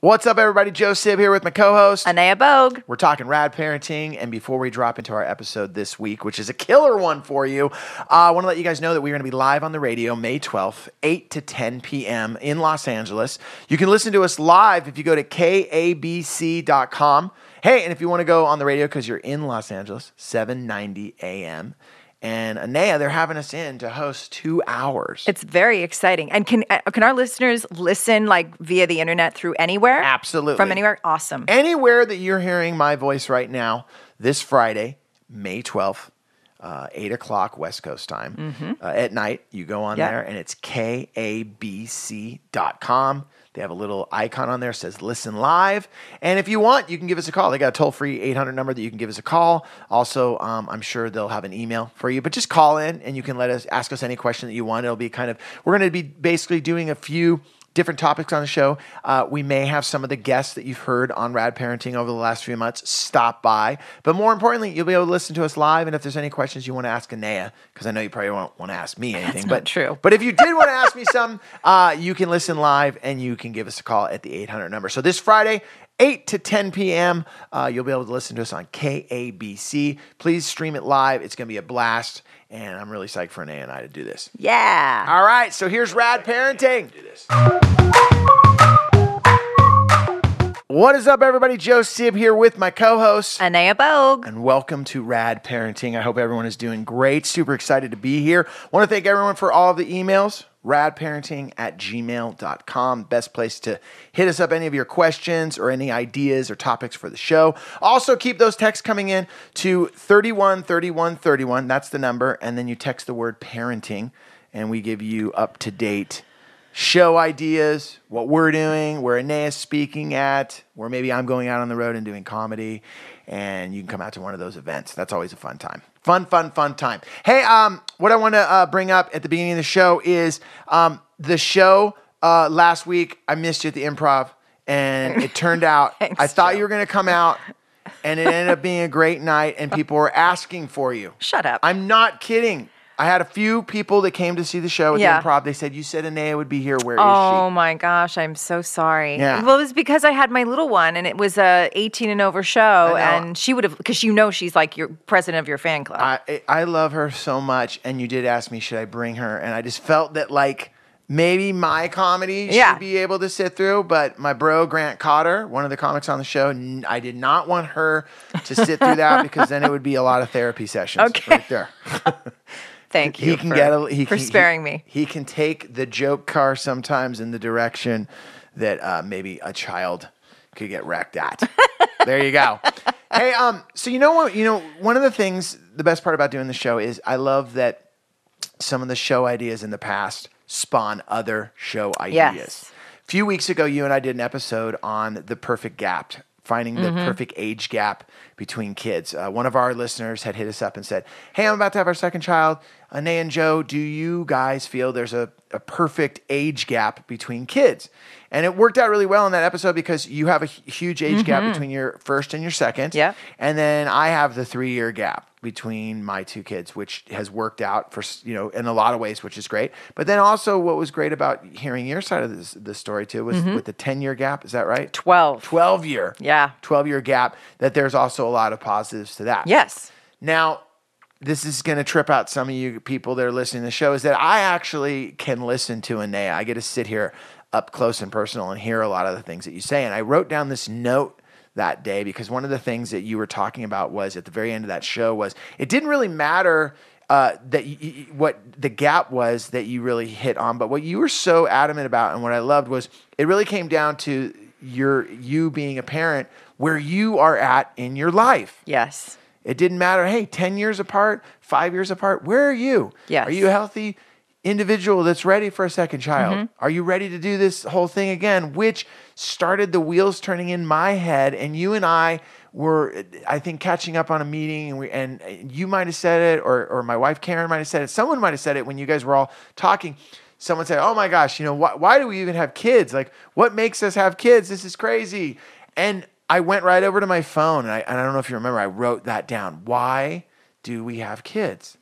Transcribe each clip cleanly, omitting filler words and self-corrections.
What's up, everybody? Joe Sib here with my co-host, Anea Bogue. We're talking rad parenting, and before we drop into our episode this week, which is a killer one for you, I want to let you guys know that we're going to be live on the radio May 12th, 8 to 10 p.m. in Los Angeles. You can listen to us live if you go to kabc.com. Hey, and if you want to go on the radio because you're in Los Angeles, 790 a.m., and Anea, they're having us in to host 2 hours. It's very exciting. And can our listeners listen like via the internet through anywhere? Absolutely. From anywhere? Awesome. Anywhere that you're hearing my voice right now, this Friday, May 12th, 8 o'clock West Coast time, at night, you go on there, and it's kabc.com. They have a little icon on there that says listen live. And if you want, you can give us a call. They got a toll-free 800 number that you can give us a call. Also, I'm sure they'll have an email for you. But just call in and you can ask us any question that you want. It'll be we're going to be basically doing a few different topics on the show. We may have some of the guests that you've heard on Rad Parenting over the last few months stop by. But more importantly, you'll be able to listen to us live. And if there's any questions you want to ask Anea, because I know you probably won't want to ask me anything. That's not true. But if you did want to ask me some, you can listen live and you can give us a call at the 800 number. So this Friday, 8 to 10 p.m., you'll be able to listen to us on KABC. Please stream it live. It's going to be a blast. And I'm really psyched for Anea and I to do this. Yeah. All right, so here's Rad Parenting. What is up, everybody? Joe Sib here with my co-host, Anea Bogue. and welcome to Rad Parenting. I hope everyone is doing great. Super excited to be here. Want to thank everyone for all of the emails. radparenting@gmail.com. Best place to hit us up any of your questions or any ideas or topics for the show. Also, keep those texts coming in to 313131. That's the number. And then you text the word parenting, and we give you up-to-date show ideas, what we're doing, where Anea's speaking at, where maybe I'm going out on the road and doing comedy, and you can come out to one of those events. That's always a fun time. Fun time. Hey, what I want to bring up at the beginning of the show is the show last week. I missed you at the Improv, and it turned out Thanks, I thought Joe. you were going to come out, and it ended up being a great night, and people were asking for you. Shut up. I'm not kidding. I had a few people that came to see the show at Yeah. the Improv. They said, you said Anea would be here. Where is Oh she? my gosh, I'm so sorry. Yeah. Well, it was because I had my little one and it was a 18 and over show, and she would have, because she's like your president of your fan club. I love her so much, and you did ask me, should I bring her? And I just felt that maybe my comedy should be able to sit through, but my bro, Grant Cotter, one of the comics on the show, I did not want her to sit through that because then it would be a lot of therapy sessions right there. Thank you for sparing me. He can take the joke car sometimes in the direction that maybe a child could get wrecked at. There you go. Hey, so you know what? One of the things, the best part about doing the show is I love that some of the show ideas in the past spawn other show ideas. Yes. A few weeks ago, you and I did an episode on the perfect gap, finding the perfect age gap between kids. One of our listeners had hit us up and said, hey, I'm about to have our second child. Anea and Joe, do you guys feel there's a perfect age gap between kids? And it worked out really well in that episode because you have a huge age gap between your first and your second. Yeah. And then I have the 3-year gap between my 2 kids, which has worked out for, in a lot of ways, which is great. But then also what was great about hearing your side of the story too was with the 10-year gap. Is that right? 12-year. Yeah. 12-year gap, that there's also a lot of positives to that. Yes. Now, this is going to trip out some of you people that are listening to the show, is that I actually can listen to Anea. I get to sit here up close and personal and hear a lot of the things that you say. And I wrote down this note that day because one of the things that you were talking about was at the very end of that show was it didn't really matter what the gap was that you really hit on, but what you were so adamant about and what I loved was it really came down to you being a parent where you are at in your life. Yes. It didn't matter, hey, 10 years apart, 5 years apart, where are you? Yes. Are you a healthy individual that's ready for a second child? Are you ready to do this whole thing again? Which started the wheels turning in my head, and you and I were, I think, catching up on a meeting, and you might have said it, or my wife Karen might have said it, someone might have said it when you guys were all talking. Someone said, oh my gosh, why do we even have kids? Like, what makes us have kids? This is crazy. And I went right over to my phone, and I don't know if you remember, I wrote that down. Why do we have kids?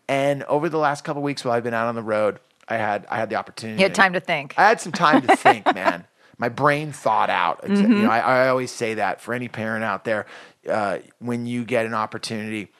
And over the last couple of weeks while I've been out on the road, I had the opportunity. You had time to think. I had some time to think, man. my brain thought out. You know, I always say that for any parent out there, when you get an opportunity,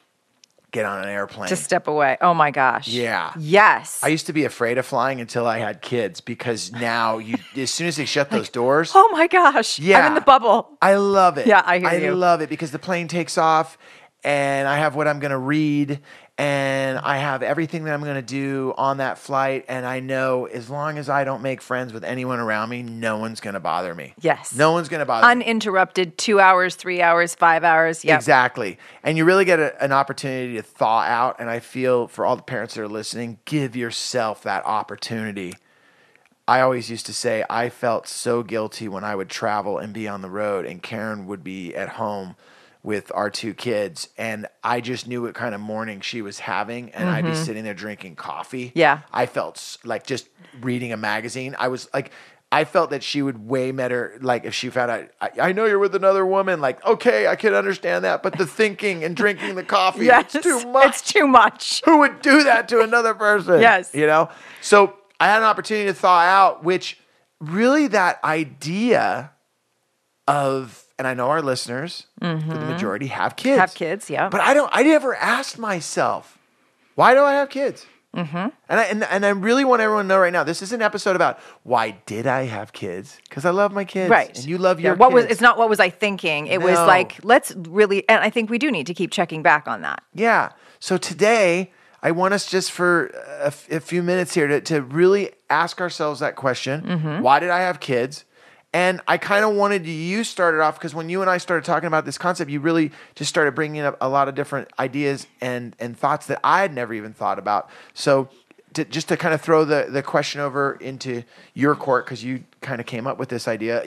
get on an airplane. To step away. Oh my gosh. Yeah. Yes. I used to be afraid of flying until I had kids, because now as soon as they shut those doors. Oh my gosh. Yeah. I'm in the bubble. I love it. Yeah, I hear you. I love it because the plane takes off and I have what I'm going to read and I have everything that I'm going to do on that flight. And I know as long as I don't make friends with anyone around me, no one's going to bother me. Yes. No one's going to bother me. Uninterrupted, 2 hours, 3 hours, 5 hours. Yep. Exactly. And you really get an opportunity to thaw out. And I feel for all the parents that are listening, give yourself that opportunity. I always used to say I felt so guilty when I would travel and be on the road and Karen would be at home with our 2 kids, and I just knew what kind of morning she was having, and I'd be sitting there drinking coffee. Yeah. I felt like just reading a magazine. I was like, I felt that she would way better, like if she found out, I know you're with another woman, like, okay, I can understand that, but the thinking and drinking the coffee, Yes. it's too much. It's too much. Who would do that to another person? Yes. You know? So I had an opportunity to thaw out, which really that idea of, and I know our listeners, for the majority, have kids. Have kids, yeah. But I never asked myself, why do I have kids? And I really want everyone to know right now, this is an episode about why did I have kids? Because I love my kids. Right. And you love your kids. kids. It's not what was I thinking. It was like, let's really, and I think we do need to keep checking back on that. Yeah. So today, I want us just for a few minutes here to really ask ourselves that question. Why did I have kids? And I kind of wanted you started off because when you and I started talking about this concept, you really just started bringing up a lot of different ideas and thoughts that I had never even thought about. So just to kind of throw the question over into your court, because you kind of came up with this idea,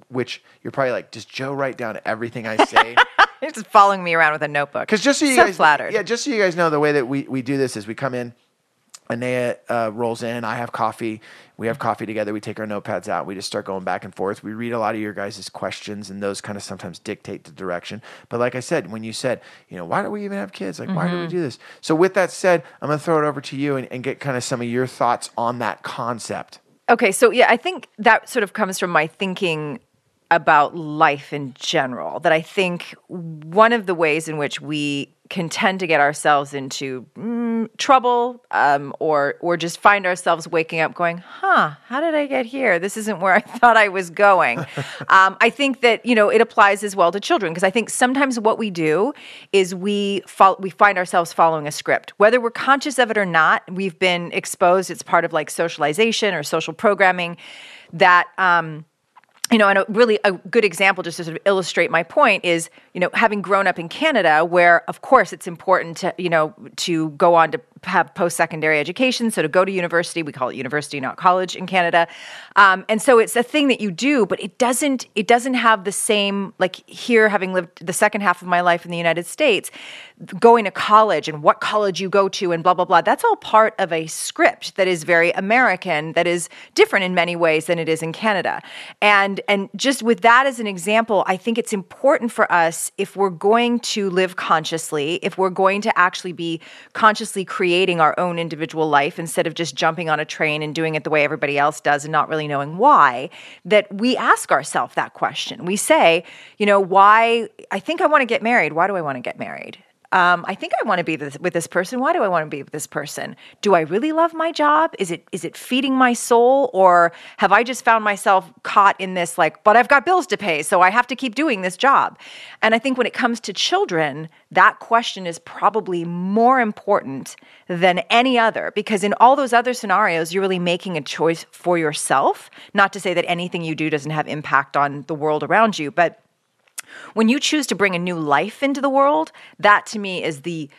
which you're probably like, does Joe write down everything I say? You're just following me around with a notebook. Because just so you guys, flattered. Yeah, just so you guys know, the way that we do this is we come in, Anea rolls in, I have coffee, we have coffee together, we take our notepads out, we just start going back and forth. We read a lot of your guys' questions, and those kind of sometimes dictate the direction. But like I said, when you said, why do we even have kids? Like, why do we do this? So with that said, I'm going to throw it over to you and get kind of some of your thoughts on that concept. Okay, so yeah, I think that sort of comes from my thinking about life in general, that I think one of the ways in which we can tend to get ourselves into trouble or just find ourselves waking up going, how did I get here? This isn't where I thought I was going. I think that, it applies as well to children, because I think sometimes what we do is we find ourselves following a script. Whether we're conscious of it or not, we've been exposed. It's part of like socialization or social programming that and a good example just to sort of illustrate my point is, having grown up in Canada, where of course it's important to go on to have post-secondary education. So to go to university, we call it university, not college in Canada. And so it's a thing that you do, but it doesn't have the same, like here, having lived the second half of my life in the United States, going to college and what college you go to and blah, blah, blah. That's all part of a script that is very American, that is different in many ways than it is in Canada. And just with that as an example, I think it's important for us, if we're going to live consciously, if we're going to actually be consciously creating our own individual life instead of just jumping on a train and doing it the way everybody else does and not really knowing why, that we ask ourselves that question. We say, why, I think I want to get married. Why do I want to get married? I think I want to be with this person. Why do I want to be with this person? Do I really love my job? Is it feeding my soul? Or have I just found myself caught in this but I've got bills to pay, so I have to keep doing this job? And I think when it comes to children, that question is probably more important than any other, because in all those other scenarios, you're really making a choice for yourself. Not to say that anything you do doesn't have impact on the world around you, but when you choose to bring a new life into the world, that to me is the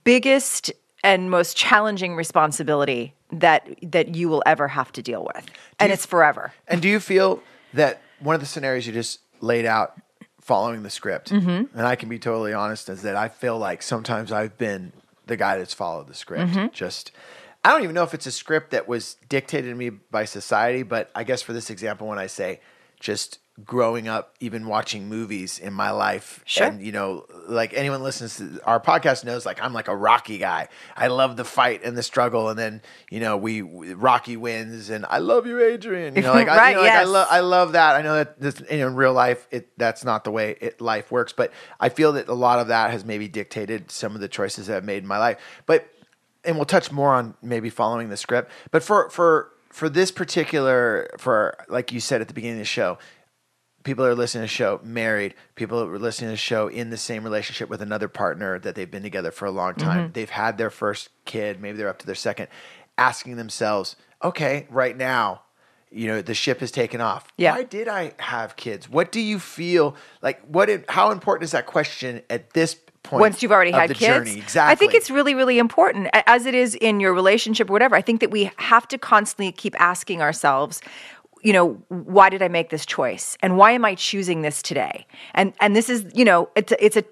biggest and most challenging responsibility that you will ever have to deal with. It's forever. And do you feel that one of the scenarios you just laid out following the script, and I can be totally honest, is that I feel like sometimes I've been the guy that's followed the script. I don't even know if it's a script that was dictated to me by society, but I guess for this example, when I say just growing up, even watching movies in my life. Sure. And, like anyone listens to our podcast knows, like, I'm like a Rocky guy. I love the fight and the struggle. And then, Rocky wins and I love you, Adrian. Right, I yes. love that. I know that this, in real life, that's not the way life works, but I feel that a lot of that has maybe dictated some of the choices that I've made in my life. And we'll touch more on maybe following the script, but for this particular, like you said at the beginning of the show, people are listening to the show married. People are listening to the show in the same relationship with another partner that they've been together for a long time. They've had their first kid. Maybe they're up to their second. Asking themselves, okay, right now, the ship has taken off. Yeah. Why did I have kids? What do you feel like? How important is that question at this point? Once you've already of had the kids? journey? Exactly. I think it's really, really important, as it is in your relationship or whatever. I think that we have to constantly keep asking ourselves, why did I make this choice? And why am I choosing this today? And this is,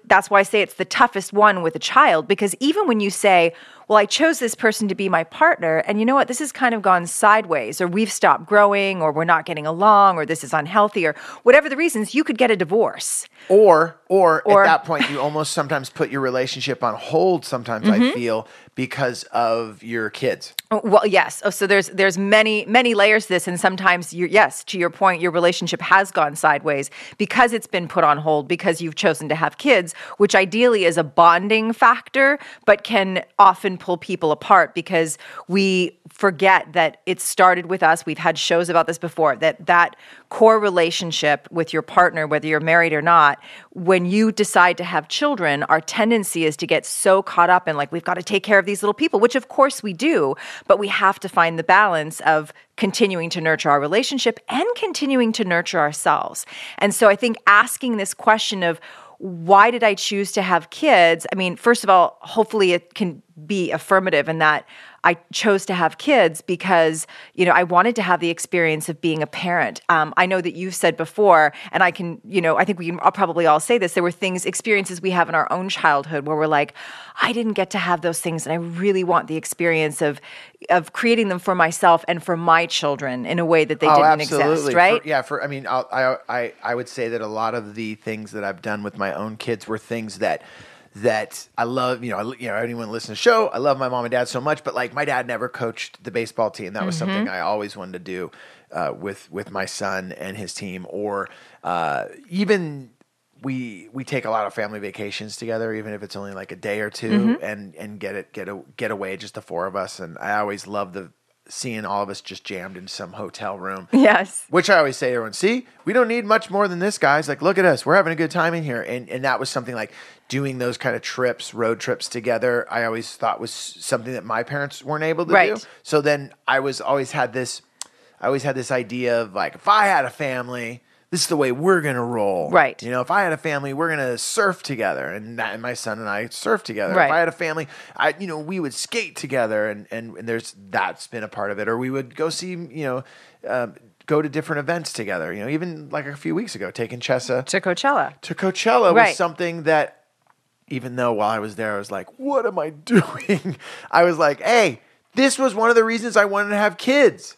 that's why I say it's the toughest one with a child, because even when you say, well, I chose this person to be my partner, and you know what, this has kind of gone sideways, or we've stopped growing, or we're not getting along, or this is unhealthy, or whatever the reasons, you could get a divorce. Or at that point, you almost sometimes put your relationship on hold sometimes, I feel, because of your kids. Well, yes. Oh, so there's many, many layers to this, and sometimes to your point, your relationship has gone sideways because it's been put on hold because you've chosen to have kids, which ideally is a bonding factor, but can often pull people apart because we forget that it started with us. We've had shows about this before, that core relationship with your partner, whether you're married or not, when you decide to have children, our tendency is to get so caught up in, like, we've got to take care of these little people, which of course we do, but we have to find the balance of continuing to nurture our relationship and continuing to nurture ourselves. And so I think asking this question of, why did I choose to have kids? I mean, first of all, hopefully it can be affirmative in that I chose to have kids because, I wanted to have the experience of being a parent. I know that you've said before, and I can, I think we can probably all say this, there were experiences we have in our own childhood where we're like, I didn't get to have those things, and I really want the experience of creating them for myself and for my children in a way that they didn't exist, right? I would say that a lot of the things that I've done with my own kids were things that I love. Anyone listen to the show, I love my mom and dad so much, but like my dad never coached the baseball team. That was something I always wanted to do with my son and his team, or even we take a lot of family vacations together, even if it's only like a day or two, and get away, just the four of us. And I always love seeing all of us just jammed in some hotel room. Yes. Which I always say to everyone, see, we don't need much more than this, guys. Like, look at us. We're having a good time in here. And that was something like doing those kind of road trips together, I always thought was something that my parents weren't able to do. So then I always had this idea of like, if I had a family, this is the way we're going to roll. Right. If I had a family, we're going to surf together. And my son and I surf together. Right. If I had a family, we would skate together. And that's been a part of it. Or we would go see, go to different events together. Even like a few weeks ago, taking Chessa To Coachella. To Coachella Right. was something that, even though while I was there, I was like, what am I doing? I was like, hey, this was one of the reasons I wanted to have kids.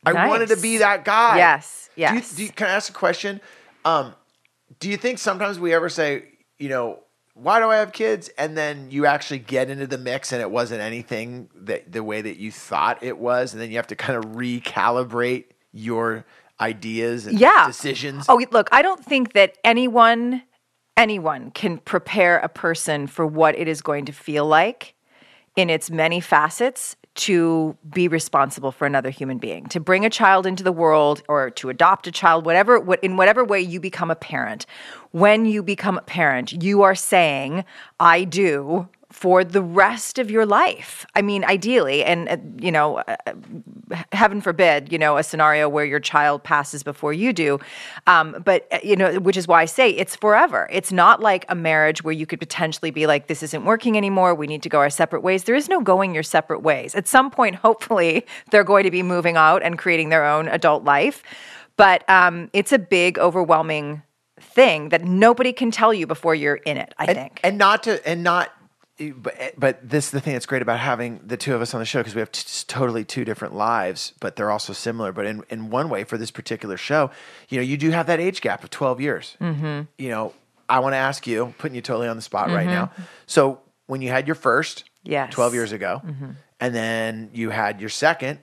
I wanted to be that guy. Yes. Can I ask a question? Do you think sometimes we ever say, why do I have kids? And then you actually get into the mix and it wasn't anything the way that you thought it was. And then you have to kind of recalibrate your ideas and decisions. Oh, look, I don't think that anyone can prepare a person for what it is going to feel like in its many facets to be responsible for another human being, to bring a child into the world or to adopt a child, in whatever way you become a parent. When you become a parent, you are saying, I do, for the rest of your life. I mean, ideally, and heaven forbid, a scenario where your child passes before you do. But which is why I say it's forever. It's not like a marriage where you could potentially be like, this isn't working anymore. We need to go our separate ways. There is no going your separate ways. At some point, hopefully, they're going to be moving out and creating their own adult life. But it's a big, overwhelming thing that nobody can tell you before you're in it, I think. But this is the thing that's great about having the two of us on the show, because we have totally two different lives, but they're also similar. But in one way, for this particular show, you do have that age gap of 12 years. Mm-hmm. I want to ask you, putting you totally on the spot right now. So when you had your first, 12 years ago, and then you had your second,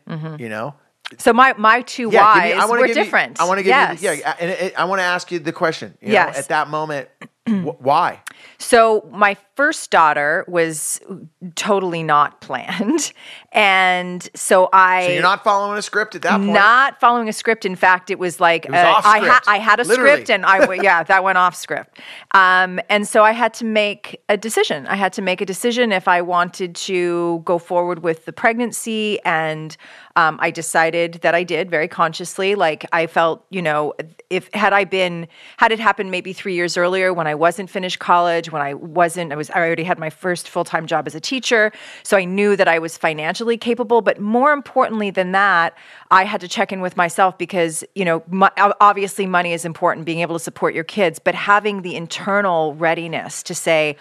So my two wives were different. I want to give you, and I want to ask you the question. At that moment, why? So my first daughter was totally not planned. And so So you're not following a script at that point? Not following a script. In fact, it was like, off script. I had a Literally. script and that went off script. And so I had to make a decision. I had to make a decision if I wanted to go forward with the pregnancy. And I decided that I did very consciously. Like I felt, had it happened maybe 3 years earlier when I wasn't finished college, when I already had my first full-time job as a teacher. So I knew that I was financially capable. But more importantly than that, I had to check in with myself because, obviously money is important, being able to support your kids, but having the internal readiness to say,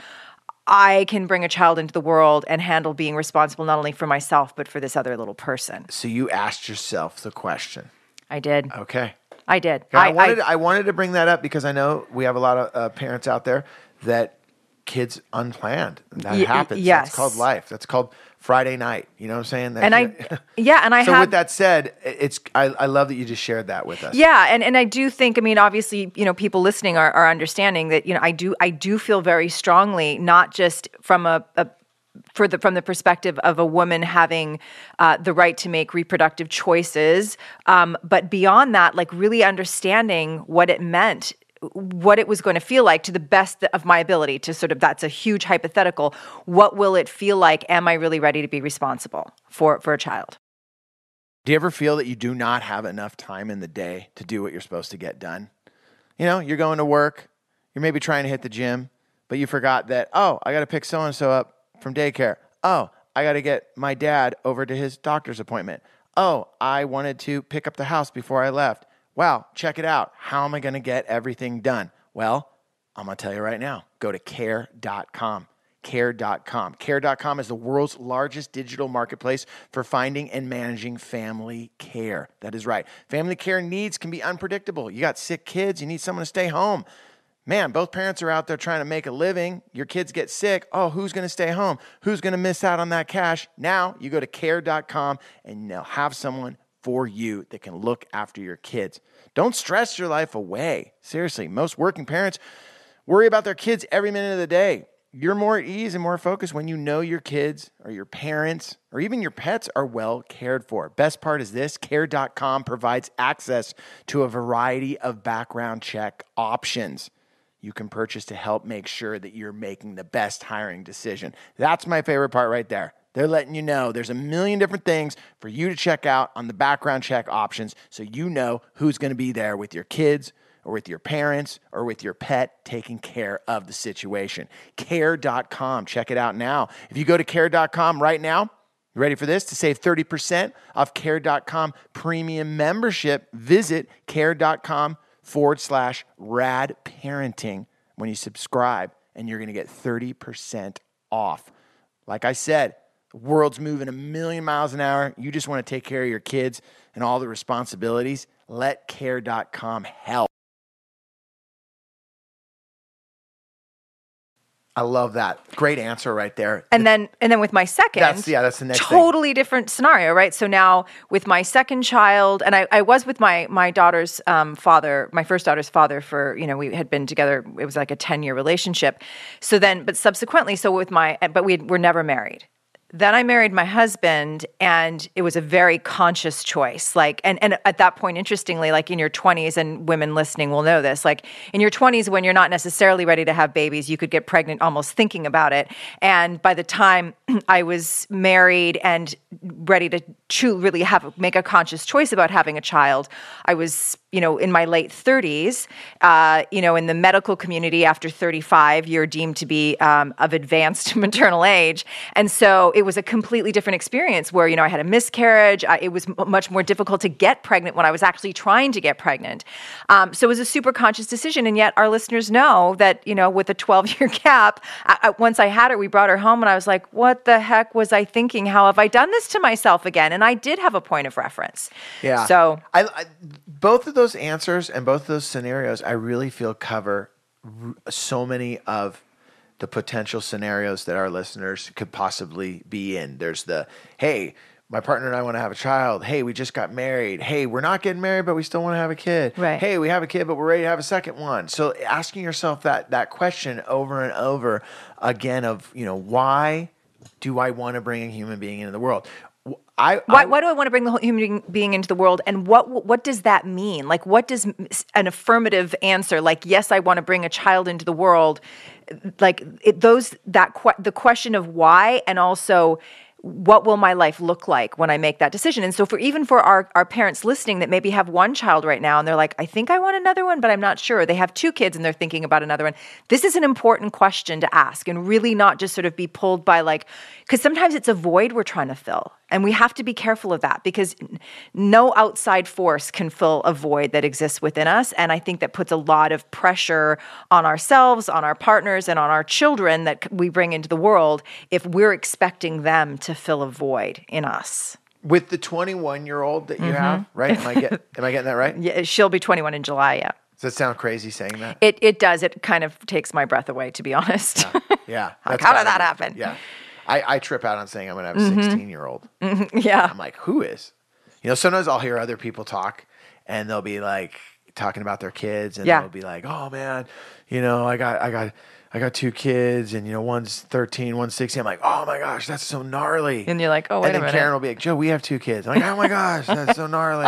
I can bring a child into the world and handle being responsible not only for myself, but for this other little person. So you asked yourself the question. I did. Okay. I did. I wanted to bring that up because I know we have a lot of parents out there that kids unplanned. That happens. Yes. That's called life. That's called Friday night. You know what I'm saying? So with that said, I love that you just shared that with us. Yeah, and I do think, obviously, people listening are understanding that, I do feel very strongly, not just from from the perspective of a woman having the right to make reproductive choices, but beyond that, like really understanding what it meant, what it was going to feel like to the best of my ability to that's a huge hypothetical. What will it feel like? Am I really ready to be responsible for a child? Do you ever feel that you do not have enough time in the day to do what you're supposed to get done? You're going to work, you're maybe trying to hit the gym, but you forgot that, I got to pick so-and-so up from daycare. I got to get my dad over to his doctor's appointment. I wanted to pick up the house before I left. Wow, check it out. How am I going to get everything done? Well, I'm going to tell you right now. Go to care.com. Care.com. Care.com is the world's largest digital marketplace for finding and managing family care. That is right. Family care needs can be unpredictable. You got sick kids. You need someone to stay home. Man, both parents are out there trying to make a living. Your kids get sick. Who's going to stay home? Who's going to miss out on that cash? Now you go to care.com and they'll have someone for you that can look after your kids. Don't stress your life away. Seriously, most working parents worry about their kids every minute of the day. You're more at ease and more focused when you know your kids or your parents or even your pets are well cared for. Best part is this, care.com provides access to a variety of background check options you can purchase to help make sure that you're making the best hiring decision. That's my favorite part right there. They're letting you know there's a million different things for you to check out on the background check options so you know who's going to be there with your kids or with your parents or with your pet taking care of the situation. Care.com. Check it out now. If you go to care.com right now, you ready for this? To save 30% off care.com premium membership, visit care.com/Rad Parenting when you subscribe, and you're going to get 30% off. Like I said, the world's moving a million miles an hour. You just want to take care of your kids and all the responsibilities. Let care.com help. I love that. Great answer right there. And then with my second, that's the next totally different scenario, right? So now with my second child, and I was with my daughter's father, my first daughter's father for, we had been together. It was like a 10-year relationship. So then, but subsequently, but we were never married. Then I married my husband, and it was a very conscious choice. Like, and at that point, interestingly, like in your 20s, and women listening will know this, like in your 20s, when you're not necessarily ready to have babies, you could get pregnant almost thinking about it. And by the time I was married and ready to really make a conscious choice about having a child, I was, in my late 30s. In the medical community, after 35, you're deemed to be of advanced maternal age. And so it was a completely different experience where, I had a miscarriage. It was much more difficult to get pregnant when I was actually trying to get pregnant. So it was a super conscious decision. And yet our listeners know that, with a 12-year gap, once I had her, we brought her home and I was like, what the heck was I thinking? How have I done this to myself again? And I did have a point of reference. Yeah. So I both of those answers and both of those scenarios, I really feel cover so many of the potential scenarios that our listeners could possibly be in. There's the, hey, my partner and I want to have a child. Hey, we just got married. Hey, we're not getting married, but we still want to have a kid. Right. Hey, we have a kid, but we're ready to have a second one. So asking yourself that question over and over again of, why do I want to bring a human being into the world? Why do I want to bring the whole human being into the world? And what does that mean? Like, what does an affirmative answer, like, yes, I want to bring a child into the world, like the question of why, and also what will my life look like when I make that decision? And so for our parents listening that maybe have one child right now and they're like, I think I want another one, but I'm not sure. They have two kids and they're thinking about another one. This is an important question to ask, and really not just sort of be pulled by because sometimes it's a void we're trying to fill. And we have to be careful of that because no outside force can fill a void that exists within us. And I think that puts a lot of pressure on ourselves, on our partners, and on our children that we bring into the world if we're expecting them to fill a void in us. With the 21-year-old that you have, right? Am I getting that right? Yeah, she'll be 21 in July, yeah. Does that sound crazy saying that? It does. It kind of takes my breath away, to be honest. Yeah. Like, how did that happen? Yeah. I trip out on saying I'm going to have a 16-year-old. Yeah. I'm like, who is? Sometimes I'll hear other people talk and they'll be like talking about their kids and they'll be like, oh man, I got two kids and one's 13, one's 16. I'm like, oh my gosh, that's so gnarly. And you're like, oh, wait a minute. And then Karen will be like, Joe, we have two kids. I'm like, oh my gosh, that's so gnarly.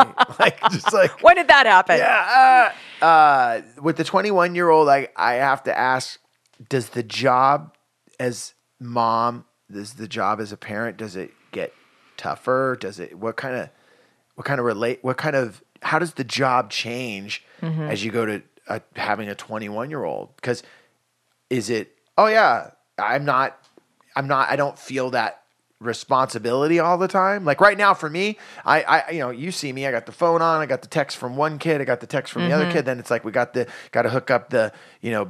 When did that happen? Yeah. With the 21-year-old, I have to ask, does the job as mom, does the job as a parent, does it get tougher? How does the job change as you go to having a 21-year-old? Because is it, I don't feel that responsibility all the time. Like right now for me, you see me, I got the phone on, I got the text from one kid, I got the text from the other kid. Then it's like, we got to hook up the,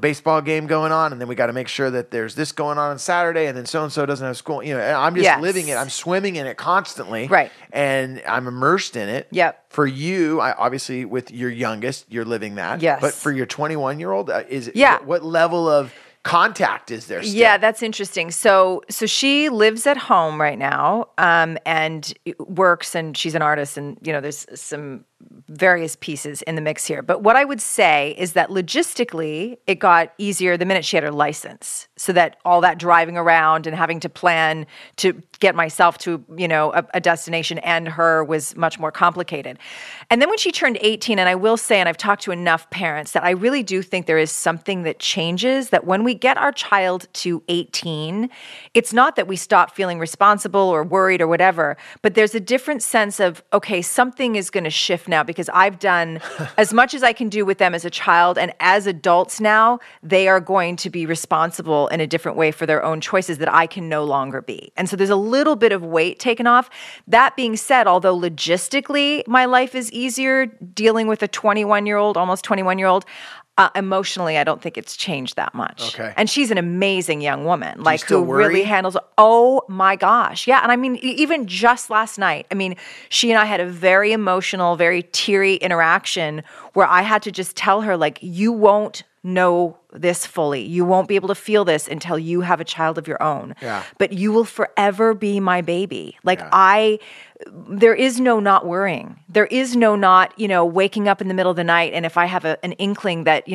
baseball game going on. And then we got to make sure that there's this going on Saturday. And then so-and-so doesn't have school, and I'm just living it. I'm swimming in it constantly. Right. And I'm immersed in it. Yep. For you, obviously with your youngest, you're living that. Yes. But for your 21-year-old, what level of contact is there still? Yeah, that's interesting. So she lives at home right now, and works, and she's an artist, and there's some various pieces in the mix here. But what I would say is that logistically, it got easier the minute she had her license, so that all that driving around and having to plan to get myself to, a destination and her was much more complicated. And then when she turned 18, and I will say, and I've talked to enough parents, that I really do think there is something that changes, that when we get our child to 18, it's not that we stop feeling responsible or worried or whatever, but there's a different sense of, okay, something is going to shift now because I've done as much as I can do with them as a child, and as adults now, they are going to be responsible in a different way for their own choices that I can no longer be. And so there's a little bit of weight taken off. That being said, although logistically my life is easier dealing with a 21-year-old, almost 21-year-old, emotionally, I don't think it's changed that much. Okay. And she's an amazing young woman, like still who worry? really handles, oh my gosh. Yeah. And I mean, even just last night, she and I had a very emotional, very teary interaction where I had to just tell her, like, you won't know this fully. You won't be able to feel this until you have a child of your own. Yeah. But you will forever be my baby. Like there is no not worrying. There is no not, waking up in the middle of the night. And if I have an inkling that,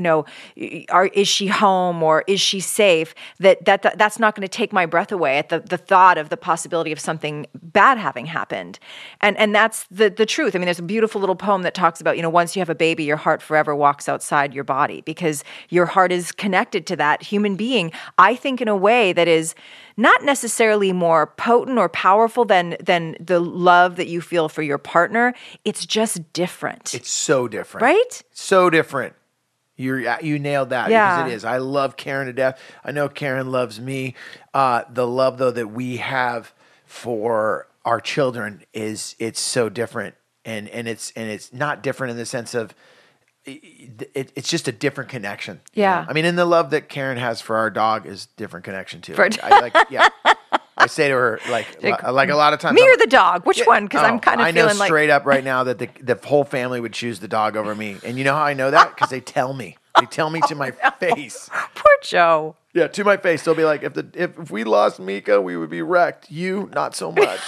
is she home or is she safe, that's not going to take my breath away at the thought of the possibility of something bad having happened. And that's the truth. There's a beautiful little poem that talks about, once you have a baby, your heart forever walks outside your body because your heart is is connected to that human being, I think in a way that is not necessarily more potent or powerful than the love that you feel for your partner. It's just different. It's so different. Right? So different. You nailed that, Yeah. because it is. I love Karen to death. I know Karen loves me. The love, though, that we have for our children it's so different, and it's not different in the sense of it's just a different connection. Yeah. I mean, and the love that Karen has for our dog is different connection too. For- I say to her like a lot of times, Me or the dog? Which one? Because I'm kind of I know feeling like straight up right now that the whole family would choose the dog over me. And you know how I know that? Because they tell me. They tell me to my face. poor Joe. Yeah, to my face. They'll be like, if we lost Mika, we would be wrecked. You, not so much.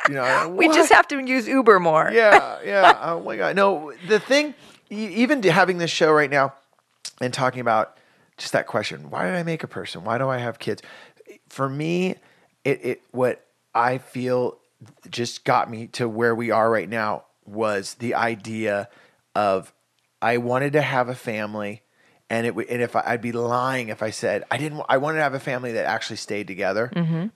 We just have to use Uber more. Yeah. Oh my God. No, the thing, even having this show right now and talking about just that question, why did I make a person? Why do I have kids? For me, what I feel just got me to where we are right now was the idea of I wanted to have a family, and I'd be lying if I said I wanted to have a family that actually stayed together, and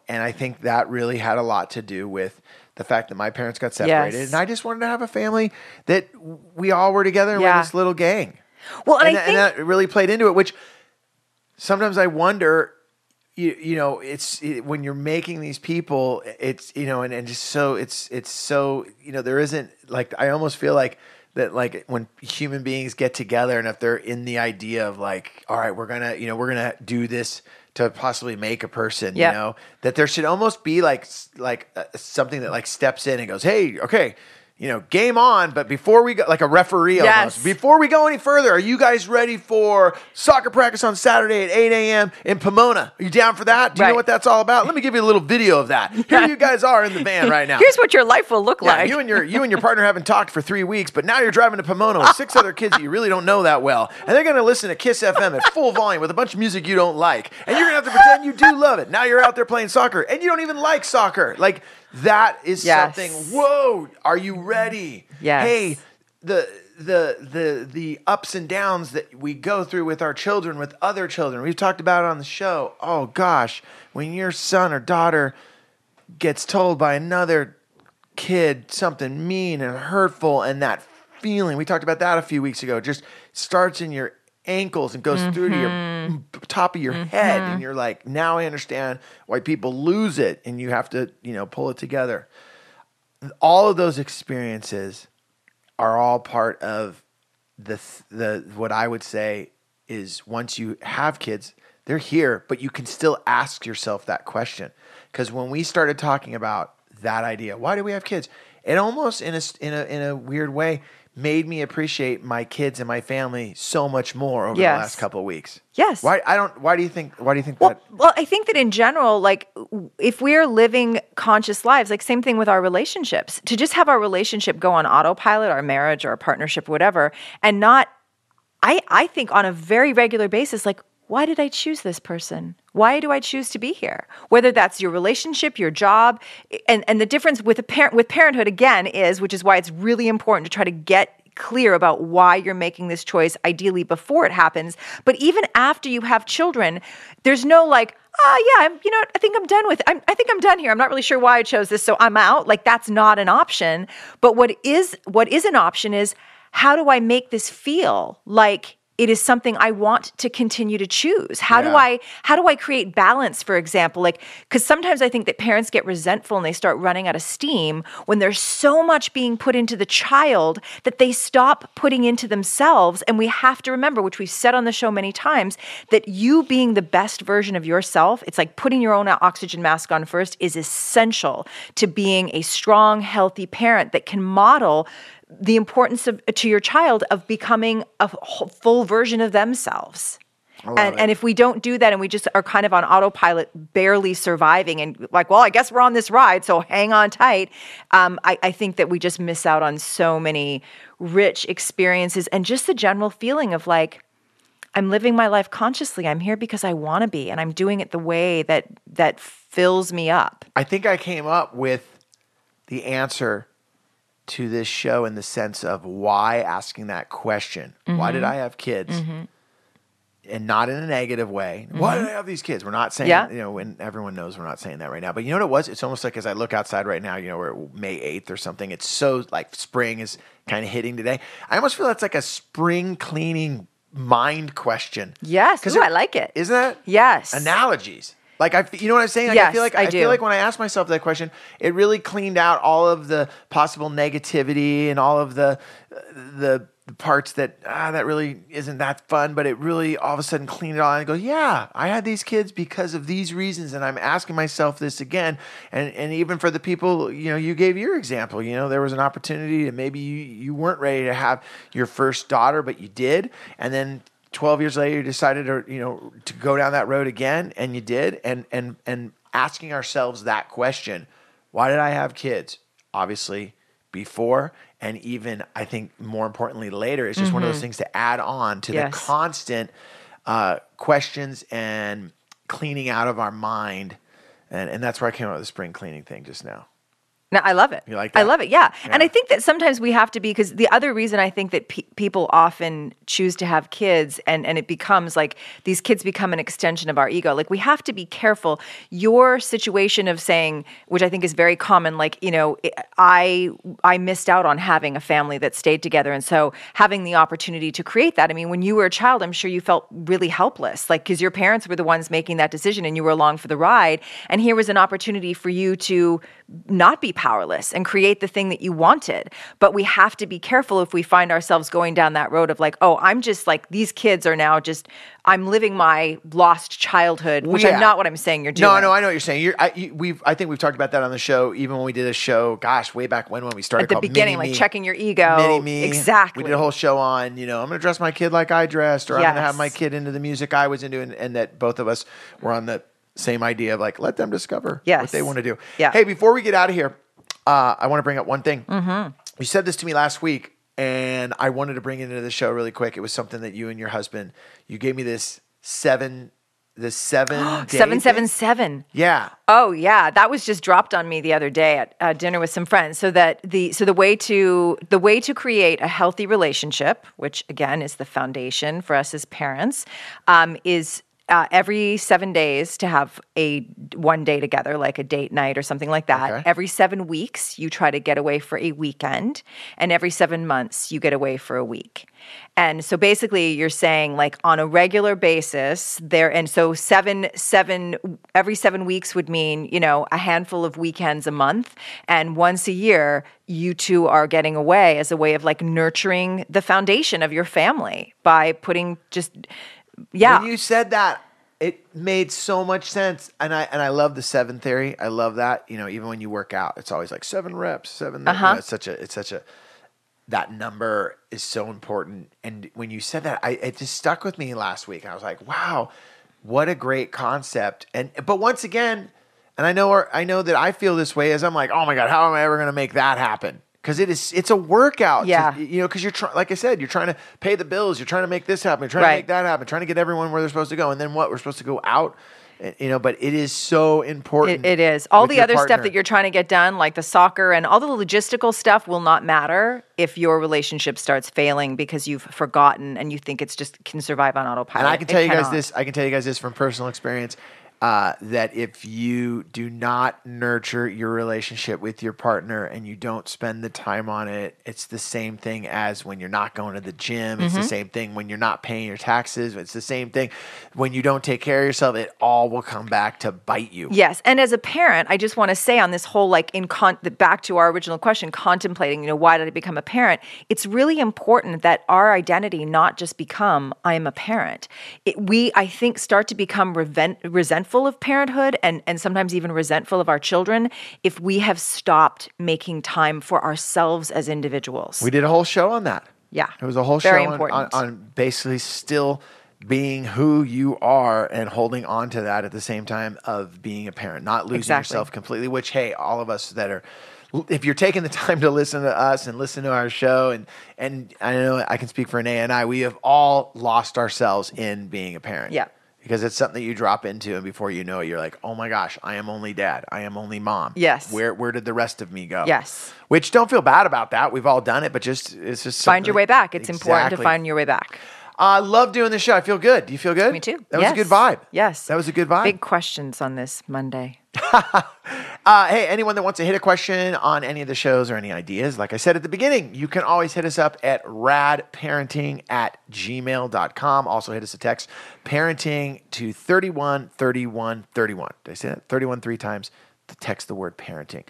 I think that really had a lot to do with the fact that my parents got separated, Yes. and I just wanted to have a family that we all were together and we're this little gang. Well, and and that really played into it, which sometimes I wonder, when you're making these people, it's, and just so it's so, there isn't like, I almost feel like that, like when human beings get together and if they're in the idea of like, all right, we're going to do this to possibly make a person, that there should almost be like something that like steps in and goes, hey, okay, game on. But before we go, like a referee almost, before we go any further, are you guys ready for soccer practice on Saturday at 8 a.m. in Pomona? Are you down for that? Do you know what that's all about? Let me give you a little video of that. Here you guys are in the van right now. Here's what your life will look like. You and your partner haven't talked for 3 weeks, but now you're driving to Pomona with 6 other kids that you really don't know that well. And they're going to listen to Kiss FM at full volume with a bunch of music you don't like. And you're going to have to pretend you do love it. Now you're out there playing soccer and you don't even like soccer. Like, that is something. Whoa, are you ready? Yes. Hey, the ups and downs that we go through with our children, with other children. We've talked about it on the show. Oh gosh, when your son or daughter gets told by another kid something mean and hurtful, and that feeling, we talked about that a few weeks ago, just starts in your ankles and goes through to your top of your head, and you're like, now I understand why people lose it, and you have to, pull it together. All of those experiences are all part of the what I would say is, once you have kids, they're here, but you can still ask yourself that question. Because when we started talking about that idea, why do we have kids? It almost in a weird way made me appreciate my kids and my family so much more over the last couple of weeks. Yes. Why do you think that? Well, I think that in general, like if we're living conscious lives, like same thing with our relationships, to just have our relationship go on autopilot, our marriage or our partnership, whatever, and not, I think on a very regular basis, like, why did I choose this person? Why do I choose to be here? Whether that's your relationship, your job, and the difference with parenthood again is, which is why it's really important to try to get clear about why you're making this choice, ideally before it happens. But even after you have children, there's no like, I think I'm done with it. I think I'm done here. I'm not really sure why I chose this, so I'm out. Like, that's not an option. But what is an option is, how do I make this feel like it is something I want to continue to choose? How do I create balance, for example? Like, because sometimes I think that parents get resentful and they start running out of steam when there's so much being put into the child that they stop putting into themselves. And we have to remember, which we've said on the show many times, that you being the best version of yourself, it's like putting your own oxygen mask on first, is essential to being a strong, healthy parent that can model the importance to your child of becoming a full version of themselves. And if we don't do that and we just are kind of on autopilot, barely surviving and like, well, I guess we're on this ride, so hang on tight. I think that we just miss out on so many rich experiences and just the general feeling of like, I'm living my life consciously. I'm here because I want to be, and I'm doing it the way that fills me up. I think I came up with the answer to this show in the sense of why asking that question. Why did I have kids? And not in a negative way. Why did I have these kids? We're not saying, when everyone knows we're not saying that right now. But you know what it was? It's almost like as I look outside right now, we're May 8th or something. It's so like spring is kind of hitting today. I almost feel that's like a spring cleaning mind question. Yes. Ooh, I like it. Isn't that? Yes. Analogies. Like, you know what I'm saying? Like, Yes, I feel like do. when I asked myself that question, it really cleaned out all of the possible negativity and all of the parts that really isn't that fun, but it really all of a sudden cleaned it all and go, yeah, I had these kids because of these reasons, and I'm asking myself this again. And even for the people, you gave your example, there was an opportunity and maybe you weren't ready to have your first daughter, but you did. And then 12 years later, you decided to go down that road again, and you did. And asking ourselves that question, why did I have kids? Obviously, before, and even I think more importantly later, it's just one of those things to add on to the constant questions and cleaning out of our mind. And that's where I came up with the spring cleaning thing just now. No, I love it. You like that? I love it, yeah. And I think that sometimes we have to be, because the other reason I think that people often choose to have kids and it becomes like these kids become an extension of our ego. Like we have to be careful. Your situation of saying, which I think is very common, like, I missed out on having a family that stayed together. And so having the opportunity to create that, I mean, when you were a child, I'm sure you felt really helpless, like, because your parents were the ones making that decision and you were along for the ride. And here was an opportunity for you to not be powerless and create the thing that you wanted. But we have to be careful if we find ourselves going down that road of like, oh, I'm just like, these kids are now just, I'm living my lost childhood, which I'm not what I'm saying you're doing. No, I know what you're saying. I think we've talked about that on the show, even when we did a show, gosh, way back when we started at the called beginning, Mini like Me. checking your ego. Mini Me. Exactly. We did a whole show on, I'm going to dress my kid like I dressed, or I'm going to have my kid into the music I was into, and that both of us were on the same idea of like, let them discover what they want to do. Yeah. Hey, before we get out of here, I want to bring up one thing. You said this to me last week, and I wanted to bring it into the show really quick. It was something that you and your husband, you gave me this 777. Yeah. Oh yeah, that was just dropped on me the other day at dinner with some friends. So that the way to create a healthy relationship, which again is the foundation for us as parents, is every 7 days to have one day together, like a date night or something like that. Okay. Every 7 weeks, you try to get away for a weekend. And every 7 months, you get away for a week. And so basically you're saying like on a regular basis every 7 weeks would mean, a handful of weekends a month. And once a year, you two are getting away as a way of like nurturing the foundation of your family by putting when you said that, it made so much sense. And I love the 7 theory. I love that. Even when you work out, it's always like 7 reps, 7. It's such a that number is so important. And when you said that, it just stuck with me last week. I was like, wow, what a great concept. But once again, and I know that I feel this way as I'm like, oh my God, how am I ever going to make that happen? Because it's a workout. Yeah. Because you're like I said, you're trying to pay the bills. You're trying to make this happen. You're trying to make that happen. Trying to get everyone where they're supposed to go. And then what? We're supposed to go out. But it is so important. It is. All the other stuff that you're trying to get done, like the soccer and all the logistical stuff, will not matter if your relationship starts failing because you've forgotten and you think it's just can survive on autopilot. And I can tell you guys this. I can tell you guys this from personal experience. That if you do not nurture your relationship with your partner and you don't spend the time on it, it's the same thing as when you're not going to the gym. It's the same thing when you're not paying your taxes. It's the same thing when you don't take care of yourself. It all will come back to bite you. Yes. And as a parent, I just want to say on this whole, like back to our original question, contemplating, why did I become a parent? It's really important that our identity not just become, I am a parent. I think, start to become resentful of parenthood and sometimes even resentful of our children if we have stopped making time for ourselves as individuals. We did a whole show on that. Yeah. It was a whole Very show important. on basically still being who you are and holding on to that at the same time of being a parent, not losing yourself completely, which, hey, all of us that are, if you're taking the time to listen to us and listen to our show, and I know I can speak for Anea and I, we have all lost ourselves in being a parent. Yeah. because it's something that you drop into, and before you know it, you're like, oh my gosh, I am only dad. I am only mom. Yes. Where did the rest of me go? Yes. Which, don't feel bad about that. We've all done it, but it's just Find your way back. It's important to Exactly. find your way back. I love doing this show. I feel good. Do you feel good? Me too. That was a good vibe. Yes. That was a good vibe. Big questions on this Monday. Hey, anyone that wants to hit a question on any of the shows or any ideas, like I said at the beginning, you can always hit us up at radparenting@gmail.com. Also hit us a text, parenting, to 313131. Did I say that? 31 three times to text the word parenting.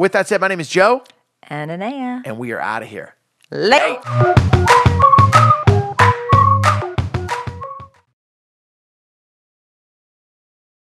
With that said, my name is Joe. And Anea. And we are out of here. Late.